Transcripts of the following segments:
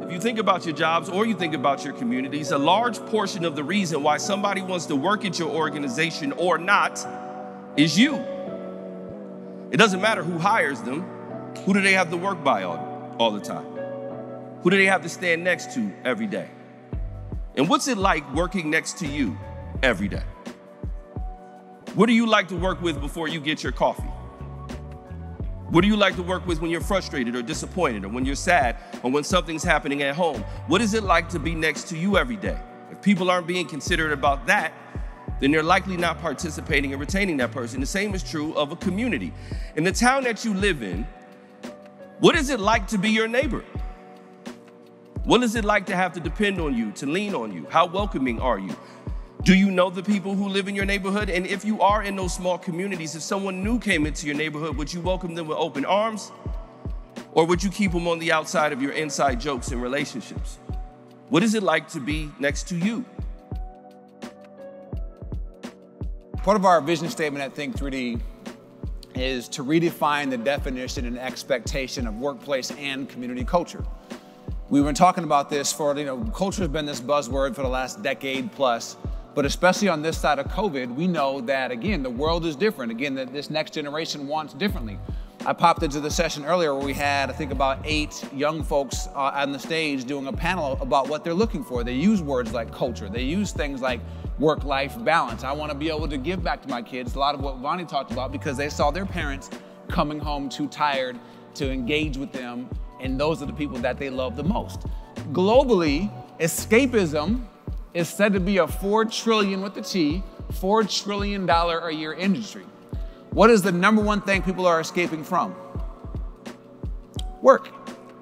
If you think about your jobs or you think about your communities, a large portion of the reason why somebody wants to work at your organization or not is you. It doesn't matter who hires them. Who do they have to work by all the time? Who do they have to stand next to every day? And what's it like working next to you every day? What do you like to work with before you get your coffee? What do you like to work with when you're frustrated or disappointed or when you're sad or when something's happening at home? What is it like to be next to you every day? If people aren't being considerate about that, then they're likely not participating and retaining that person. The same is true of a community. In the town that you live in, what is it like to be your neighbor? What is it like to have to depend on you, to lean on you? How welcoming are you? Do you know the people who live in your neighborhood? And if you are in those small communities, if someone new came into your neighborhood, would you welcome them with open arms? Or would you keep them on the outside of your inside jokes and relationships? What is it like to be next to you? Part of our vision statement at Think3D is to redefine the definition and expectation of workplace and community culture. We've been talking about this for, culture has been this buzzword for the last decade plus. But especially on this side of COVID, we know that, again, the world is different. Again, that this next generation wants differently. I popped into the session earlier where we had, I think, about 8 young folks on the stage doing a panel about what they're looking for. They use words like culture. They use things like work-life balance. I want to be able to give back to my kids. A lot of what Vonnie talked about, because they saw their parents coming home too tired to engage with them, and those are the people that they love the most. Globally, escapism is said to be a $4 trillion $4 trillion a year industry. What is the number one thing people are escaping from? Work.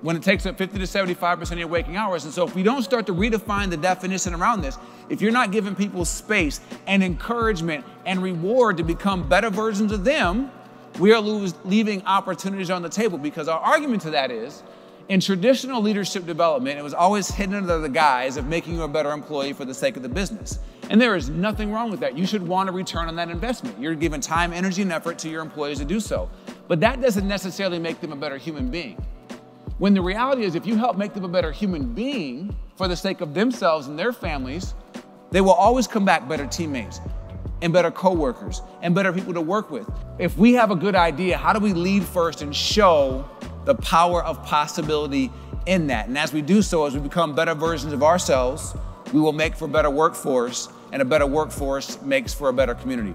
When it takes up 50 to 75% of your waking hours. And so if we don't start to redefine the definition around this, if you're not giving people space and encouragement and reward to become better versions of them, we are leaving opportunities on the table, because our argument to that is, in traditional leadership development, it was always hidden under the guise of making you a better employee for the sake of the business. And there is nothing wrong with that. You should want a return on that investment. You're giving time, energy, and effort to your employees to do so. But that doesn't necessarily make them a better human being. When the reality is, if you help make them a better human being for the sake of themselves and their families, they will always come back better teammates and better coworkers and better people to work with. If we have a good idea, how do we lead first and show the power of possibility in that? And as we do so, as we become better versions of ourselves, we will make for a better workforce, and a better workforce makes for a better community.